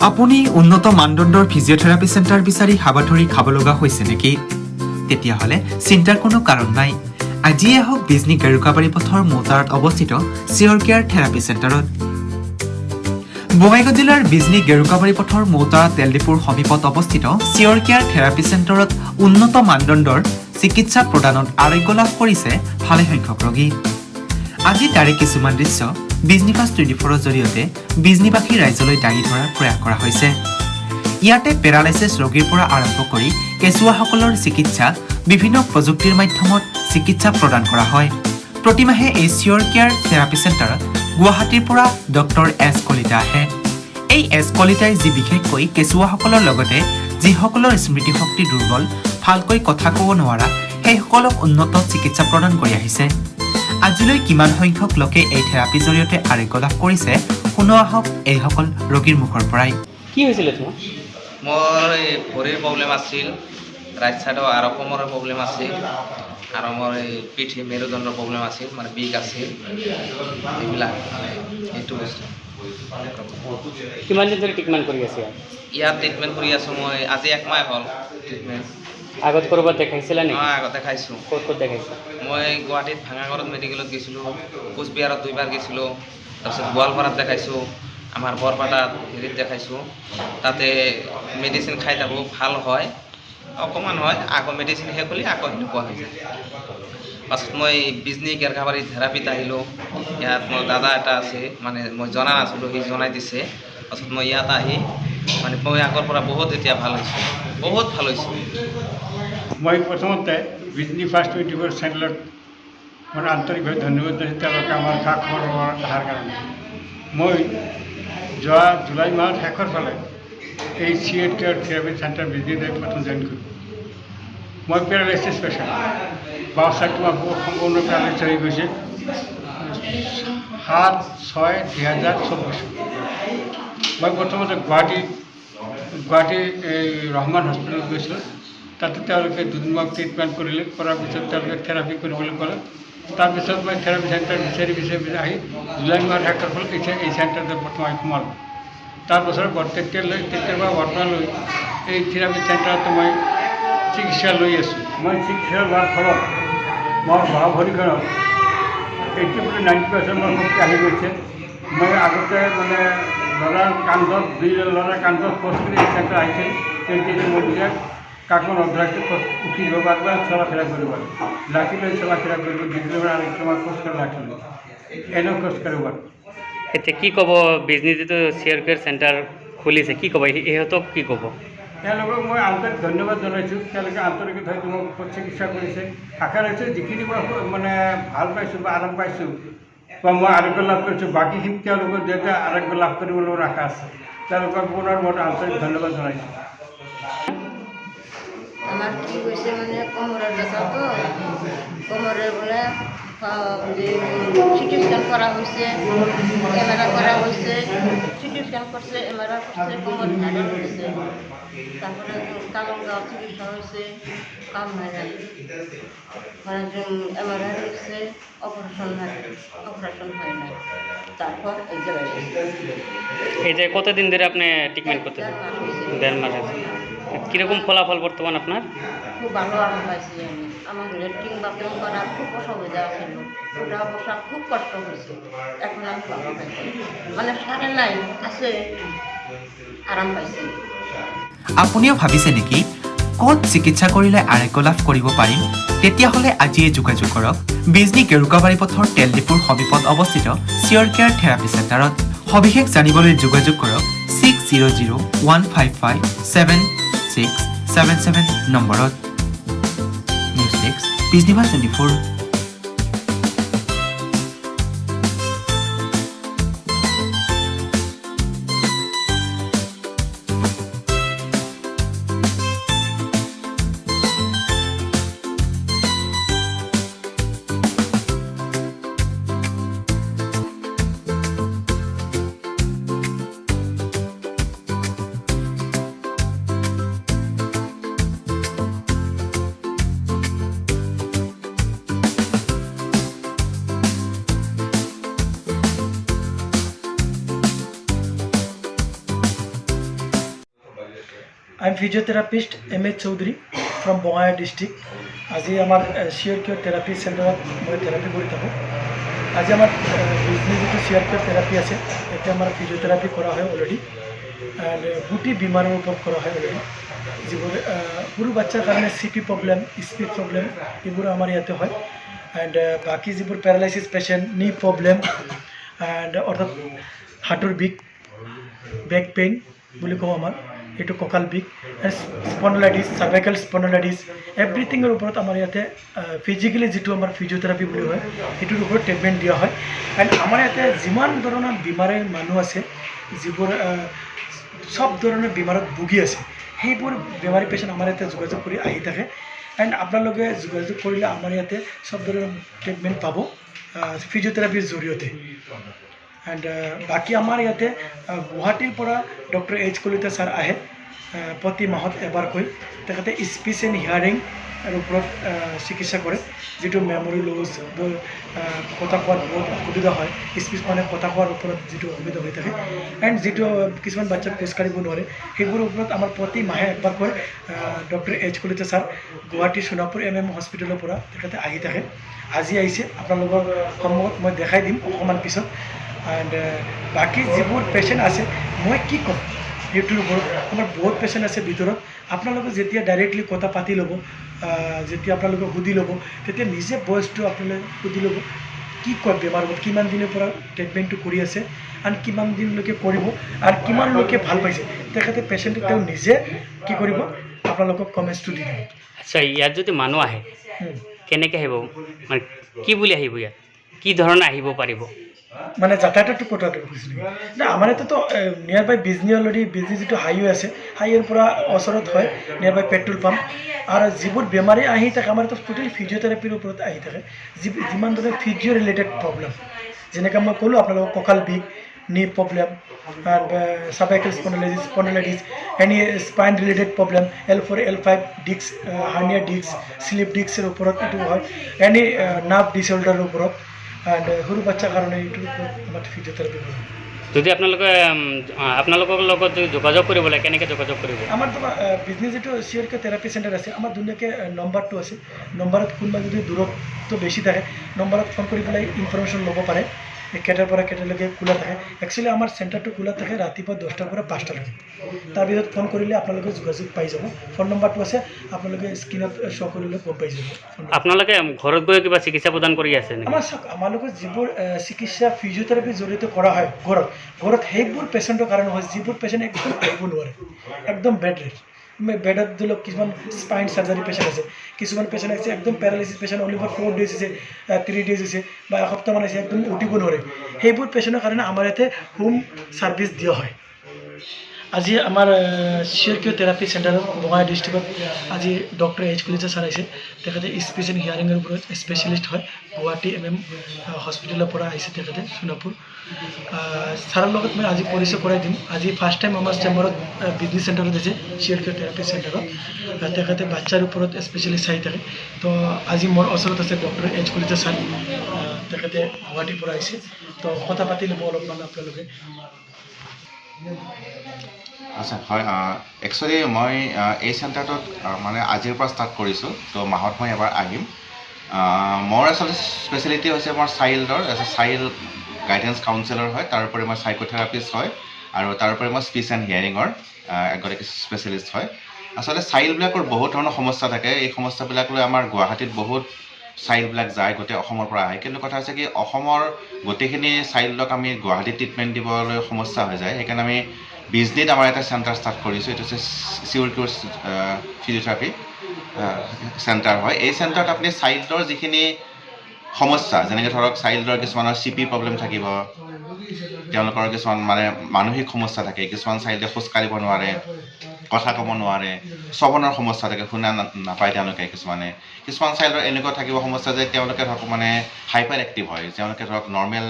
আপুনি উন্নত মানদণ্ডৰ ফিজিঅথেৰাপি চেণ্টাৰ বিচাৰি হাবাথৰি খাব লগা হৈছে নেকি? তেতিয়াহ'লে চিন্তাৰ কোনো কাৰণ নাই। আজিয়ে আহক বিজনী গেৰুকাবাৰী পথৰ মৌতাৰত অৱস্থিত চিয়ৰ কেয়াৰ থেৰাপি চেণ্টাৰত। বঙাইগাঁও জিলাৰ বিজনী গেৰুকাবাৰী পথৰ মৌতাৰা তেল ডিপুৰ সমীপত অৱস্থিত চিয়ৰ কেয়াৰ থেৰাপি চেণ্টাৰত উন্নত মানদণ্ডৰ চিকিৎসা প্ৰদানত আৰোগ্য লাভ কৰিছে ভালেসংখ্যক ৰোগী। আজি তাৰে কিছুমান দৃশ্য বিজনী ফাষ্ট 24ৰ জৰিয়তে বিজনীবাসী ৰাইজলৈ দাঙি ধৰাৰ প্ৰয়াস কৰা হৈছে। ইয়াতে পেৰালাইচিছ ৰোগীৰ পৰা আৰম্ভ কৰি কেঁচুৱাসকলৰ চিকিৎসা বিভিন্ন প্ৰযুক্তিৰ মাধ্যমত চিকিৎসা প্ৰদান কৰা হয়। প্ৰতিমাহে এই চিয়ৰ কেয়াৰ থেৰাপি চেণ্টাৰত গুৱাহাটীৰ পৰা ডক্টৰ এছ কলিতা আহে। এই এছ কলিতাই যি বিশেষকৈ কেঁচুৱাসকলৰ লগতে যিসকলৰ স্মৃতিশক্তি দুৰ্বল, ভালকৈ কথা ক'ব নোৱাৰা, সেইসকলক উন্নত চিকিৎসা প্ৰদান কৰি আহিছে। আজিলৈ কিমান সংখ্যক লোকে এই থেৰাপিৰ জৰিয়তে আৰোগ্য লাভ কৰিছে, শুনো আহক এইসকল ৰোগীৰ মুখৰ পৰাই। কি হৈছিলে তোমাৰ? মোৰ এই ভৰিৰ প্ৰব্লেম আছিল, ৰাইট ছাইডৰ আৰু কোমৰৰ প্ৰব্লেম আছিল, আৰু মোৰ এই পিঠি মেৰুদণ্ডৰ প্ৰব্লেম আছিল, মানে বিষ আছিল, এইবিলাক এইটো বস্তু। কিমান দিন ধৰি ট্ৰিটমেণ্ট কৰি আছে? ইয়াত ট্ৰিটমেণ্ট কৰি আছোঁ মই, আজি 1 মাহ হ'ল ট্ৰিটমেণ্ট। আগত ক'ৰবাত দেখাইছিলা নেকি? মই আগতে খাইছোঁ। ক'ত ক'ত দেখাইছা? মই গুৱাহাটীত ভাঙাঘৰত মেডিকেলত গৈছিলোঁ, কোচবিহাৰত 2 বাৰ গৈছিলোঁ, তাৰপিছত গোৱালপাৰাত দেখাইছোঁ, আমাৰ বৰপেটাত হেৰিত দেখাইছোঁ। তাতে মেডিচিন খাই থাকোঁ, ভাল হয়, অকণমান হয়, আকৌ মেডিচিন শেষ হ'লে আকৌ সেনেকুৱা হৈ যায়। পাছত মই বিজনী গেৰুকাবাৰী থেৰাপিত আহিলোঁ। ইয়াত মোৰ দাদা এটা আছে, মানে মই জনা নাছিলোঁ, সি জনাই দিছে। পাছত মই ইয়াত আহি মানে মই আগৰ পৰা বহুত এতিয়া ভাল হৈছোঁ, বহুত ভাল হৈছোঁ। মই প্ৰথমতে বিজনী ফাষ্ট 24 চেনেলত মোৰ আন্তৰিকভাৱে ধন্যবাদ দিছোঁ, তেওঁলোকে আমাৰ খা খবৰ অহাৰ কাৰণে। মই যোৱা জুলাই মাহৰ শেষৰ ফালে এই চিয়ৰ কেয়াৰ থেৰাপি চেণ্টাৰ বিজনীতে প্ৰথম জইন কৰিলোঁ। মই পেৰালাইচিছ পেচেণ্ট, বাওঁ চাইডটো সম্পূৰ্ণ পেৰালাইচিছ হৈ গৈছে। 7/6/2024 মই প্ৰথমতে গুৱাহাটী এই ৰহমান হস্পিটেলত গৈছিলোঁ। তাতে তেওঁলোকে 2 দিন মোক ট্ৰিটমেণ্ট কৰিলে, কৰাৰ পিছত তেওঁলোকে থেৰাপি কৰিবলৈ ক'লে। তাৰপিছত মই থেৰাপি চেণ্টাৰ বিচাৰি আহি জুলাই মাহৰ শেষৰ ফলত এই চেণ্টাৰতে প্ৰথম আহি সোমালোঁ। তাৰপাছত তেতিয়াৰ পৰা বৰ্তমানলৈ এই থেৰাপি চেণ্টাৰতে মই চিকিৎসা লৈ আছোঁ। মই চিকিৎসা লোৱাৰ ফলত মোৰ বহা ভৰিখনত 80-90% মোৰ শক্তি আহি গৈছে। মই আগতে মানে ল'ৰাৰ কান্ধত খোজ কৰি এই চেণ্টাৰ আহিছিল, তেতিয়া মই নিজক কাকো নধৰাকৈ উঠিব পাৰিব, চলাফেৰা কৰিব পাৰোঁ, লাঠি লৈ চলাফেৰা কৰিব, ডিগ্ৰীৰ পৰা আৰেকটা মই খোজ কাঢ়ি লাঠি লৈ এনেও খোজ কাঢ়িব পাৰোঁ। এতিয়া কি ক'ব? বিজনী যিটো চিয়ৰ কেয়াৰ চেণ্টাৰ খুলিছে, কি ক'ব ইহঁতক? কি ক'ব? তেওঁলোকক মই আন্তৰিক ধন্যবাদ জনাইছোঁ। তেওঁলোকে আন্তৰিকত হয়তো মোক চিকিৎসা কৰিছে। আশা ৰাখিছোঁ যিখিনি মই মানে ভাল পাইছোঁ বা আৰাম পাইছোঁ বা মই আৰোগ্য লাভ কৰিছোঁ, বাকীখিনি তেওঁলোকৰ যাতে আৰোগ্য লাভ কৰিবলৈ আশা আছে। তেওঁলোকক পুনৰ মই আন্তৰিক ধন্যবাদ জনাইছোঁ। আমার কি হয়েছে মানে কোমরের ব্যথা, তো কোমরে বলে সিটি স্ক্যান করা হয়েছে, এমআরআই করা হয়েছে, সিটি স্ক্যান করছে, এমআরআই করছে, কোমর ঝাড়া হয়েছে, তারপরে কালঙ্গাঁও চিকিৎসা হয়েছে, কাম হয় নাই, মানে এমআরআই হয়েছে, অপারেশন হয় নাই, তারপর এই জায়গায় এই যে কতদিন ধরে আপনি ট্রিটমেন্ট করতেছেন? 1.5 মাস আছে। কীরকম ফলাফল বর্তমান আপনার? খুব ভালো আরাম পাইছি আমি। আমার লেট্রিন বাথরুম করা খুব অসুবিধা ছিল, ওটা বসা খুব কষ্ট হয়েছে। এখন আমি ভালো পাইছি, মানে সারে নাই আছে, আরাম পাইছি। আপুনিও ভাবিছে নেকি ক'ত চিকিৎসা কৰিলে আৰোগ্য লাভ কৰিব পাৰিম? তেতিয়াহ'লে আজিয়ে যোগাযোগ কৰক বিজনী গেৰুকাবাৰী পথৰ তেল ডিপুৰ সমীপত অৱস্থিত চিয়ৰ কেয়াৰ থেৰাপি চেণ্টাৰত। সবিশেষ জানিবলৈ যোগাযোগ কৰক 6001557677 নম্বৰত। News desk Bijni fast 24। I'm physiotherapist M.A. Chaudhary from Bongaigaon district. আজি আমাৰ চিয়ৰ কিয়ৰ থেৰাপি চেণ্টাৰত মই থেৰাপি কৰি থাকোঁ। আজি আমাৰ বিজনেছ যিটো চিয়ৰ কিয়ৰ থেৰাপি আছে এতিয়া আমাৰ ফিজিঅ'থেৰাপি কৰা হয় অলৰেডি এণ্ড গুটি বেমাৰৰ ওপৰত কৰা হয় অলৰেডি, যিবোৰ সৰু বাচ্চাৰ কাৰণে CP প্ৰব্লেম, স্পীড প্ৰব্লেম এইবোৰ আমাৰ ইয়াতে হয়। এণ্ড বাকী যিবোৰ পেৰালাইচিছ পেচেণ্ট, নি প্ৰব্লেম এণ্ড অৰ্থাৎ হাঁটুৰ বিষ, বেক পেইন বুলি কওঁ আমাৰ, এইটো কঁকাল বিষ, স্পণ্ডলাইটিছ, চাৰ্ভাইকেল স্পণ্ডলাইটিছ, এভৰিথিঙৰ ওপৰত আমাৰ ইয়াতে ফিজিকেলি যিটো আমাৰ ফিজিঅ'থেৰাপি বুলি হয় সেইটোৰ ওপৰত ট্ৰিটমেণ্ট দিয়া হয়। এণ্ড আমাৰ ইয়াতে যিমান ধৰণৰ বেমাৰী মানুহ আছে, যিবোৰ সব ধৰণৰ বেমাৰত ভুগি আছে, সেইবোৰ বেমাৰী পেচেণ্ট আমাৰ ইয়াতে যোগাযোগ কৰি আহি থাকে। এণ্ড আপোনালোকে যোগাযোগ কৰিলে আমাৰ ইয়াতে সব ধৰণৰ ট্ৰিটমেণ্ট পাব ফিজিঅ'থেৰাপিৰ জৰিয়তে। এণ্ড বাকী আমাৰ ইয়াতে গুৱাহাটীৰ পৰা ডক্টৰ H. কলিতা ছাৰ আহে প্ৰতি মাহত এবাৰকৈ। তেখেতে স্পীচ এণ্ড হিয়াৰিং ওপৰত চিকিৎসা কৰে, যিটো মেমৰি লছ, কথা কোৱাত বহুত অসুবিধা হয়, স্পীচ মানে কথা কোৱাৰ ওপৰত যিটো অসুবিধা হৈ থাকে, এণ্ড যিটো কিছুমান বাচ্চা খোজকাঢ়িব নোৱাৰে, সেইবোৰৰ ওপৰত আমাৰ প্ৰতি মাহে একবাৰকৈ doctor H. Kalita sir Guwahati Sonapur MM হস্পিটেলৰ পৰা তেখেতে আহি থাকে। আজি আহিছে, আপোনালোকৰ সন্মুখত মই দেখাই দিম অকণমান পিছত। এণ্ড বাকী যিবোৰ পেচেণ্ট আছে মই কি ক'ম সেইটোৰ ওপৰত, আমাৰ বহুত পেচেণ্ট আছে ভিতৰত। আপোনালোকে যেতিয়া ডাইৰেক্টলি কথা পাতি ল'ব, যেতিয়া আপোনালোকে সুধি ল'ব, তেতিয়া নিজে বয়সটো আপোনালোকে সুধি ল'ব কি কয় বেমাৰ হ'ব, কিমান দিনৰ পৰা ট্ৰিটমেণ্টটো কৰি আছে আৰু কিমান দিনলৈকে কৰিব আৰু কিমান লোকে ভাল পাইছে, তেখেতে পেচেণ্টক তেওঁ নিজে কি কৰিব আপোনালোকক কমেণ্টছটো দি দিব। আচ্ছা, ইয়াত যদি মানুহ আহে কেনেকৈ আহিব, মানে কি বুলি আহিব, ইয়াত কি ধৰণে আহিব পাৰিব? মানে যাতায়াতটো কথাটো কৈছিলোঁ না, আমাৰ ইয়াতেতো নিয়াৰ বাই বিজনী অলৰেডি বিজনী যিটো হাইৱে আছে, হাইৱেৰ পৰা ওচৰত হয় নিয়াৰ বাই পেট্ৰল পাম্প। আৰু যিবোৰ বেমাৰী আহি থাকে আমাৰ ইয়াতে টোটেলি ফিজিঅ'থেৰাপিৰ ওপৰত আহি থাকে, যিমান ধৰণৰ ফিজিঅ' ৰিলেটেড প্ৰব্লেম, যেনেকৈ মই ক'লোঁ আপোনালোকক কঁকাল বিষ, knee problem, cervical spondylitis, any spine related problem, L4, L5 disc, hernia disc, slip ডিস্কৰ ওপৰত এইটো হয়, এনি নাৰ্ভ ডিছঅৰ্ডাৰৰ ওপৰত, এণ্ড সৰু বাচ্চাৰ কাৰণে এইটোৰ ওপৰত আমাৰ ফিজিঅ'থেৰাপি হয়। যদি আপোনালোকৰ লগত যোগাযোগ কৰিব লাগে, কেনেকৈ যোগাযোগ কৰিব? আমাৰ তোমাৰ বিজনেছ যিটো চিয়ৰ কিয়ৰ থেৰাপি চেণ্টাৰ আছে, আমাৰ ধুনীয়াকৈ নম্বৰটো আছে। নম্বৰত কোনোবা যদি দূৰত্ব বেছি থাকে, নম্বৰত ফোন কৰি পেলাই ইনফৰমেশ্যন ল'ব পাৰে কেইটাৰ পৰা কেইটালৈকে খোলা থাকে। একচুৱেলি আমাৰ চেণ্টাৰটো খোলা থাকে ৰাতিপুৱা 10টাৰ পৰা 5টালৈকে। তাৰপিছত ফোন কৰিলে আপোনালোকে যোগাযোগ পাই যাব। ফোন নম্বৰটো আছে, আপোনালোকে স্ক্ৰীণত শ্ব' কৰিলে গম পাই যাব। আপোনালোকে ঘৰত গৈ কিবা চিকিৎসা প্ৰদান কৰি আছে নেকি? আমালোকৰ যিবোৰ চিকিৎসা ফিজিঅ'থেৰাপিৰ জৰিয়তে কৰা হয় ঘৰত সেইবোৰ পেচেণ্টৰ কাৰণে হয়, যিবোৰ পেচেণ্ট একদম আহিব নোৱাৰে, একদম বেডত ধৰি লওক কিছুমান স্পাইন চাৰ্জাৰী পেচেণ্ট আছে, কিছুমান পেচেণ্ট আছে একদম paralysis patient, only for 4 days আছে, 3 days আছে বা এসপ্তাহমান আছে, একদম উঠিব নোৱাৰে। সেইবোৰ পেচেণ্টৰ কাৰণে আমাৰ ইয়াতে হোম ছাৰ্ভিচ দিয়া হয়। আজি আমাৰ চিয়ৰ কিয়ৰ থেৰাপি চেণ্টাৰত বঙাইগাঁও ডিষ্ট্ৰিক্টত আজি ডক্টৰ H. কলিতা ছাৰ আহিছে। তেখেতে স্পীচ এণ্ড হিয়াৰিঙৰ ওপৰত স্পেচিয়েলিষ্ট হয়, গুৱাহাটী MM হস্পিটেলৰ পৰা আহিছে তেখেতে সোণাপুৰ। ছাৰৰ লগত মই আজি পৰিচয় কৰাই দিম। আজি ফাৰ্ষ্ট টাইম আমাৰ চেম্বাৰত বিজনেছ চেণ্টাৰত আছে, চিয়ৰ কিয়ৰ থেৰাপি চেণ্টাৰত। তেখেতে বাচ্চাৰ ওপৰত স্পেচিয়েলিষ্ট চাই থাকে। তো আজি মোৰ ওচৰত আছে ডক্টৰ H. কলিতা ছাৰ, তেখেতে গুৱাহাটীৰ পৰা আহিছে। তো কথা পাতি ল'ব অলপমান আপোনালোকে। আচ্ছা, হয়, একচুৱেলি মই এই চেণ্টাৰটোত মানে আজিৰ পৰা ষ্টাৰ্ট কৰিছোঁ, তো মাহত মই এবাৰ আহিম। মোৰ আচলতে স্পেচিয়েলিটি হৈছে মোৰ চাইল্ডৰ চাইল্ড গাইডেন্স কাউন্সিলৰ হয়, তাৰোপৰি মই চাইক'থেৰাপিষ্ট হয়, আৰু তাৰোপৰি মই স্পীচ এণ্ড হিয়াৰিঙৰ এগৰাকী স্পেচিয়েলিষ্ট হয়। আচলতে চাইল্ডবিলাকৰ বহুত ধৰণৰ সমস্যা থাকে। এই সমস্যাবিলাক লৈ আমাৰ গুৱাহাটীত বহুত চাইল্ডবিলাক যায়, গোটেই অসমৰ পৰা আহে। কিন্তু কথা হৈছে কি, অসমৰ গোটেইখিনি চাইল্ডক আমি গুৱাহাটীত ট্ৰিটমেণ্ট দিবলৈ সমস্যা হৈ যায়। সেইকাৰণে আমি বিজনীত আমাৰ এটা চেণ্টাৰ ষ্টাৰ্ট কৰিছোঁ। এইটো হৈছে চিয়ৰ কিয়ৰ ফিজিঅ'থেৰাপি চেণ্টাৰ হয়। এই চেণ্টাৰত আপুনি চাইল্ডৰ যিখিনি সমস্যা, যেনেকৈ ধৰক চাইল্ডৰ কিছুমানৰ CP প্ৰব্লেম থাকিব, তেওঁলোকৰ কিছুমান মানে মানসিক সমস্যা থাকে, কিছুমান চাইল্ডে খোজকাঢ়িব নোৱাৰে, কথা ক'ব নোৱাৰে, শ্ৰৱণৰ সমস্যা থাকে, শুনা নাপায় তেওঁলোকে। কিছুমান চাইল্ডৰ এনেকুৱা থাকিব সমস্যা যে তেওঁলোকে ধৰক মানে হাইপাৰ এক্টিভ হয়, তেওঁলোকে ধৰক নৰ্মেল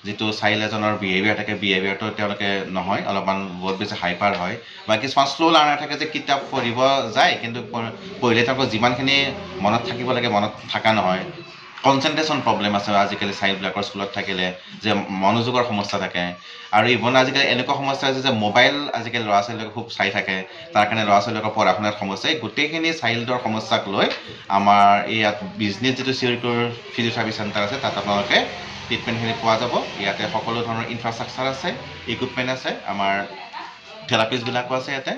যিটো চাইল্ড এজনৰ বিহেভিয়াৰ থাকে, বিহেভিয়াৰটো তেওঁলোকে নহয়, অলপমান বহুত বেছি হাইপাৰ হয়। বা কিছুমান শ্ল' লাৰ্ণাৰ থাকে যে কিতাপ পঢ়িব যায়, কিন্তু পঢ়িলে তেওঁলোকৰ যিমানখিনি মনত থাকিব লাগে মনত থকা নহয়। কনচেনট্ৰেশ্যন প্ৰব্লেম আছে আজিকালি চাইল্ডবিলাকৰ স্কুলত থাকিলে, যে মনোযোগৰ সমস্যা থাকে, আৰু ইভন আজিকালি এনেকুৱা সমস্যা হৈছে যে মোবাইল আজিকালি ল'ৰা ছোৱালীবিলাকে খুব চাই থাকে, তাৰ কাৰণে ল'ৰা ছোৱালীবিলাকৰ পঢ়া শুনাত সমস্যা। এই গোটেইখিনি চাইল্ডৰ সমস্যাক লৈ আমাৰ ইয়াত বিজনেছ যিটো চিয়ৰকিয়ৰ ফিজিঅ'থেৰাপি চেণ্টাৰ আছে, তাত আপোনালোকে ট্ৰিটমেণ্টখিনি পোৱা যাব। ইয়াতে সকলো ধৰণৰ ইনফ্ৰাষ্ট্ৰাকচাৰ আছে, ইকুইপমেণ্ট আছে, আমাৰ থেৰাপিষ্টবিলাকো আছে ইয়াতে।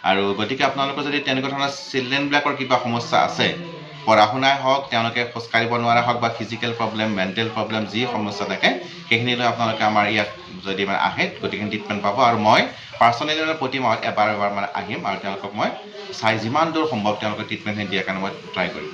আৰু গতিকে আপোনালোকৰ যদি তেনেকুৱা ধৰণৰ চিলড্ৰেনবিলাকৰ কিবা সমস্যা আছে, পঢ়া শুনাই হওক, তেওঁলোকে খোজকাঢ়িব নোৱাৰা হওক, বা ফিজিকেল প্ৰব্লেম, মেণ্টেল প্ৰব্লেম, যি সমস্যা থাকে সেইখিনি লৈ আপোনালোকে আমাৰ ইয়াত যদি মানে আহে গোটেইখিনি ট্ৰিটমেণ্ট পাব। আৰু মই পাৰ্চনেলি প্ৰতি মাহত এবাৰ মানে আহিম, আৰু তেওঁলোকক মই চাই যিমান দূৰ সম্ভৱ তেওঁলোকৰ ট্ৰিটমেণ্টখিনি দিয়াৰ কাৰণে মই ট্ৰাই কৰিম।